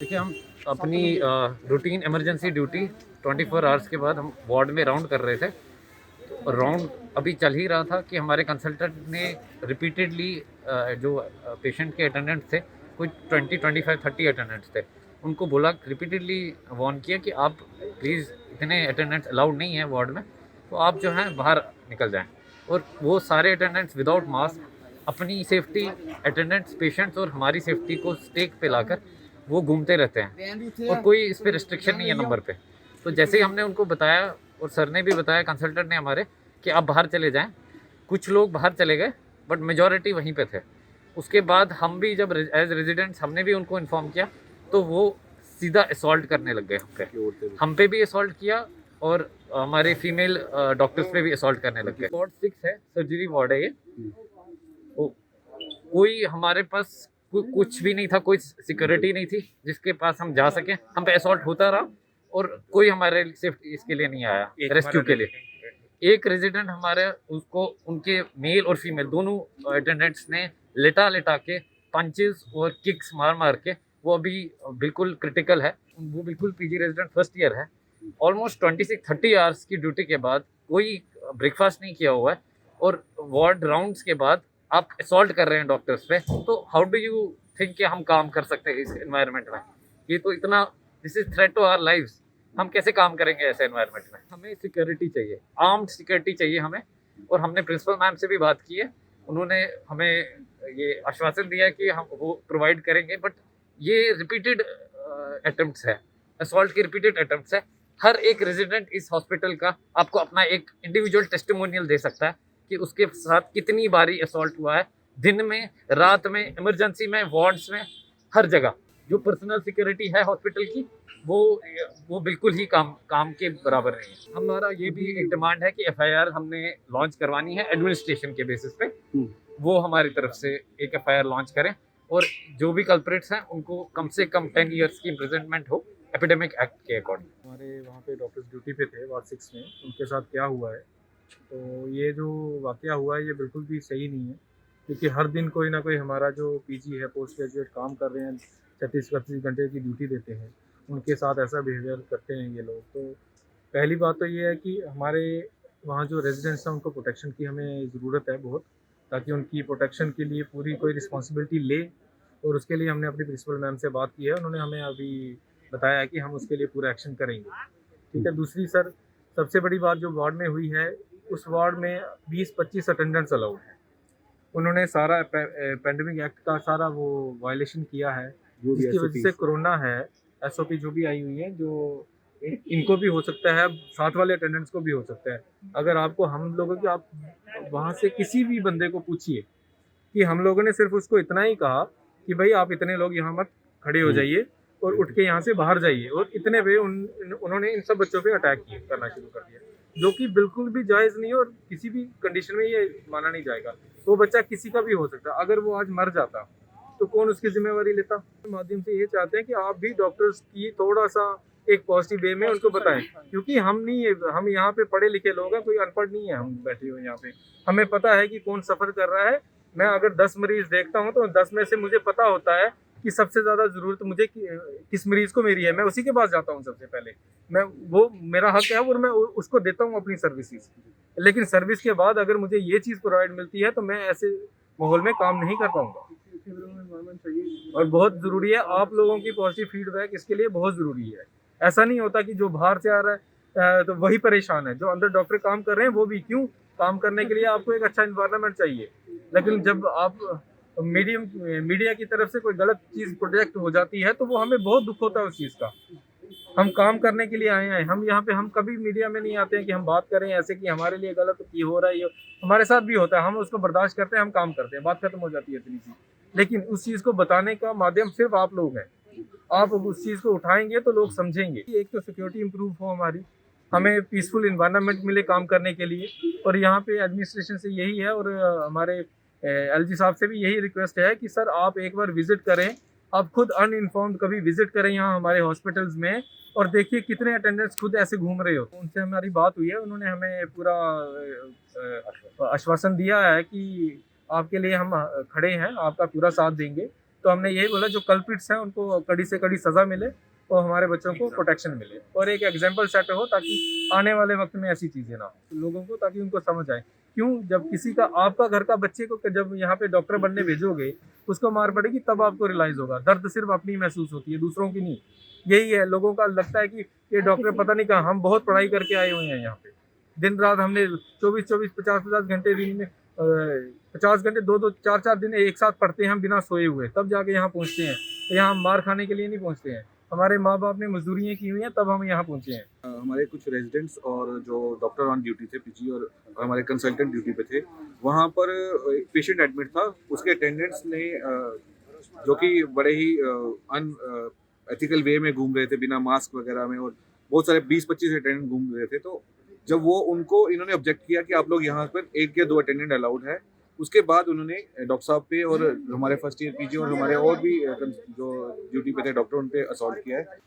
देखिए, हम अपनी रूटीन इमरजेंसी ड्यूटी 24 आवर्स के बाद हम वार्ड में राउंड कर रहे थे। तो राउंड अभी चल ही रहा था कि हमारे कंसल्टेंट ने रिपीटेडली जो पेशेंट के अटेंडेंट्स थे, कुछ 20, 25, 30 अटेंडेंट्स थे, उनको बोला, रिपीटेडली वार्न किया कि आप प्लीज़, इतने अटेंडेंट्स अलाउड नहीं है वार्ड में, तो आप जो हैं बाहर निकल जाएँ। और वो सारे अटेंडेंट्स विदाउट मास्क अपनी सेफ्टी, अटेंडेंट्स, पेशेंट्स और हमारी सेफ्टी को स्टेक पे लाकर वो घूमते रहते हैं और कोई इस पे रिस्ट्रिक्शन नहीं है नंबर पे। तो जैसे ही हमने उनको बताया और सर ने भी बताया, कंसल्टेंट ने हमारे, कि आप बाहर चले जाएं, कुछ लोग बाहर चले गए बट मेजॉरिटी वहीं पे थे। उसके बाद हम भी जब एज रेजिडेंट्स हमने भी उनको इन्फॉर्म किया तो वो सीधा असॉल्ट करने लग गए हम पे भी असॉल्ट किया और हमारे फीमेल डॉक्टर्स पे भी असॉल्ट करने लग गए। वार्ड 6 है, सर्जरी वार्ड है ये। तो कोई हमारे पास कुछ भी नहीं था, कोई सिक्योरिटी नहीं थी जिसके पास हम जा सकें। हम पे असॉल्ट होता रहा और कोई हमारे सेफ्टी इसके लिए नहीं आया, रेस्क्यू के लिए। एक रेजिडेंट हमारे, उसको उनके मेल और फीमेल दोनों अटेंडेंट्स ने लेटा लेटा के पंचेस और किक्स मार मार के, वो अभी बिल्कुल क्रिटिकल है। वो बिल्कुल पीजी रेजिडेंट फर्स्ट ईयर है। ऑलमोस्ट 26-30 आवर्स की ड्यूटी के बाद कोई ब्रेकफास्ट नहीं किया हुआ है और वार्ड राउंड्स के बाद आप असॉल्ट कर रहे हैं डॉक्टर्स पे। तो हाउ डू यू थिंक कि हम काम कर सकते हैं इस एनवायरनमेंट में? ये तो इतना, this is threat to our lives. हम कैसे काम करेंगे ऐसे एनवायरनमेंट में? हमें सिक्योरिटी चाहिए, आर्म्ड सिक्योरिटी चाहिए हमें। और हमने प्रिंसिपल मैम से भी बात की है, उन्होंने हमें ये आश्वासन दिया है कि हम वो प्रोवाइड करेंगे। बट ये रिपीटेड अटेम्प्ट्स है, असॉल्ट की रिपीटेड अटेम्प्ट्स है। हर एक रेजिडेंट इस हॉस्पिटल का आपको अपना एक इंडिविजुअल टेस्टिमोनियल दे सकता है कि उसके साथ कितनी बारी असॉल्ट हुआ है, दिन में, रात में, इमरजेंसी में, वार्ड्स में, हर जगह। जो पर्सनल सिक्योरिटी है हॉस्पिटल की, वो बिल्कुल ही काम के बराबर नहीं है। हमारा ये भी एक डिमांड है कि एफआईआर हमने लॉन्च करवानी है एडमिनिस्ट्रेशन के बेसिस पे। वो हमारी तरफ से एक एफआईआर लॉन्च करें और जो भी कल्प्रिट्स हैं उनको कम से कम 10 ईयर्स की इम्प्रिजनमेंट हो एपिडेमिक एक्ट के अकॉर्डिंग। हमारे वहाँ पे डॉक्टर्स ड्यूटी पे थे वार्ड 6 में, उनके साथ क्या हुआ है, तो ये जो वाक़या हुआ है ये बिल्कुल भी सही नहीं है। क्योंकि हर दिन कोई ना कोई हमारा जो पीजी है, पोस्ट ग्रेजुएट काम कर रहे हैं, 36-32 घंटे की ड्यूटी देते हैं, उनके साथ ऐसा बिहेवियर करते हैं ये लोग। तो पहली बात तो ये है कि हमारे वहाँ जो रेजिडेंट्स हैं उनको प्रोटेक्शन की हमें ज़रूरत है बहुत, ताकि उनकी प्रोटेक्शन के लिए पूरी कोई रिस्पॉन्सिबिलिटी ले। और उसके लिए हमने अपनी प्रिंसिपल मैम से बात की है, उन्होंने हमें अभी बताया है कि हम उसके लिए पूरा एक्शन करेंगे। ठीक है। दूसरी सर, सबसे बड़ी बात जो वार्ड में हुई है, उस वार्ड में 20-25 अटेंडेंट्स अलाउड हैं। उन्होंने सारा पेंडेमिक एक्ट का सारा वो वायलेशन किया है, जिसकी वजह से कोरोना है। एसओपी जो भी आई हुई है, जो इनको भी हो सकता है, साथ वाले अटेंडेंट्स को भी हो सकता है। अगर आपको, हम लोगों की, आप वहाँ से किसी भी बंदे को पूछिए कि हम लोगों ने सिर्फ उसको इतना ही कहा कि भाई आप इतने लोग यहाँ मत खड़े हो जाइए और उठ के यहाँ से बाहर जाइए, और इतने पे उन्होंने इन सब बच्चों पे अटैक करना शुरू कर दिया, जो कि बिल्कुल भी जायज़ नहीं है और किसी भी कंडीशन में ये माना नहीं जाएगा। वो बच्चा किसी का भी हो सकता है, अगर वो आज मर जाता तो कौन उसकी जिम्मेवारी लेता? माध्यम से ये चाहते हैं कि आप भी डॉक्टर्स की थोड़ा सा एक पॉजिटिव वे में उनको बताएं, क्योंकि हम यहाँ पे पढ़े लिखे लोग हैं, कोई अनपढ़ नहीं है हम बैठे हुए यहाँ पे। हमें पता है कि कौन सफ़र कर रहा है। मैं अगर 10 मरीज देखता हूँ तो 10 में से मुझे पता होता है कि सबसे ज़्यादा ज़रूरत मुझे किस मरीज़ को मेरी है, मैं उसी के पास जाता हूँ सबसे पहले। मैं, वो मेरा हक है और मैं उसको देता हूँ अपनी सर्विसेज। लेकिन सर्विस के बाद अगर मुझे ये चीज़ प्रोवाइड मिलती है तो मैं ऐसे माहौल में काम नहीं कर पाऊँगा। और बहुत ज़रूरी है आप लोगों की पॉजिटिव फीडबैक, इसके लिए बहुत ज़रूरी है। ऐसा नहीं होता कि जो बाहर से आ रहा है तो वही परेशान है, जो अंदर डॉक्टर काम कर रहे हैं वो भी। क्यों काम करने के लिए आपको एक अच्छा इन्वायरमेंट चाहिए, लेकिन जब आप मीडिया की तरफ से कोई गलत चीज़ प्रोजेक्ट हो जाती है तो वो हमें बहुत दुख होता है उस चीज़ का। हम काम करने के लिए आए हैं, हम यहाँ पे, हम कभी मीडिया में नहीं आते हैं कि हम बात करें ऐसे कि हमारे लिए गलत ये हो रहा है। ये हमारे साथ भी होता है, हम उसको बर्दाश्त करते हैं, हम काम करते हैं, बात खत्म हो जाती है इतनी सी। लेकिन उस चीज़ को बताने का माध्यम सिर्फ आप लोग हैं। आप उस चीज़ को उठाएंगे तो लोग समझेंगे। एक तो सिक्योरिटी इम्प्रूव हो हमारी, हमें पीसफुल इन्वायरमेंट मिले काम करने के लिए, और यहाँ पे एडमिनिस्ट्रेशन से यही है और हमारे एलजी साहब से भी यही रिक्वेस्ट है कि सर आप एक बार विजिट करें, आप खुद अनइन्फॉर्म्ड कभी विजिट करें यहाँ हमारे हॉस्पिटल्स में, और देखिए कितने अटेंडेंट्स खुद ऐसे घूम रहे हो। उनसे हमारी बात हुई है, उन्होंने हमें पूरा आश्वासन दिया है कि आपके लिए हम खड़े हैं, आपका पूरा साथ देंगे। तो हमने यही बोला जो कल्प्रिट्स हैं उनको कड़ी से कड़ी सज़ा मिले और हमारे बच्चों को प्रोटेक्शन मिले और एक एग्जाम्पल सेट हो ताकि आने वाले वक्त में ऐसी चीज़ें ना हो लोगों को, ताकि उनको समझ आए। क्यों, जब किसी का आपका घर का बच्चे को जब यहाँ पे डॉक्टर बनने भेजोगे, उसको मार पड़ेगी तब आपको रियलाइज़ होगा। दर्द सिर्फ अपनी महसूस होती है, दूसरों की नहीं। यही है, लोगों का लगता है कि ये डॉक्टर पता नहीं कहाँ, हम बहुत पढ़ाई करके आए हुए हैं यहाँ पे। दिन रात हमने 24-24, 50-50 घंटे दिन में 50 घंटे 2-2, 4-4 दिन एक साथ पढ़ते हैं हम बिना सोए हुए, तब जाके यहाँ पहुँचते हैं। यहाँ हम मार खाने के लिए नहीं पहुँचते हैं। हमारे माँ बाप ने मजदूरियाँ की हुई हैं तब हम यहाँ पहुँचे हैं। हमारे कुछ रेजिडेंट्स और जो डॉक्टर ऑन ड्यूटी थे पीजी और हमारे कंसल्टेंट ड्यूटी पे थे, वहाँ पर एक पेशेंट एडमिट था। उसके अटेंडेंट्स ने जो कि बड़े ही अन एथिकल वे में घूम रहे थे बिना मास्क वगैरह में, और बहुत सारे 20-25 अटेंडेंट घूम रहे थे। तो जब वो उनको इन्होंने ऑब्जेक्ट किया कि आप लोग यहाँ पर 1 या 2 अटेंडेंट अलाउड है, उसके बाद उन्होंने डॉक्टर साहब पे और हमारे फर्स्ट ईयर पीजी और हमारे और भी जो ड्यूटी पे थे डॉक्टर, उन पे असॉल्ट किया है।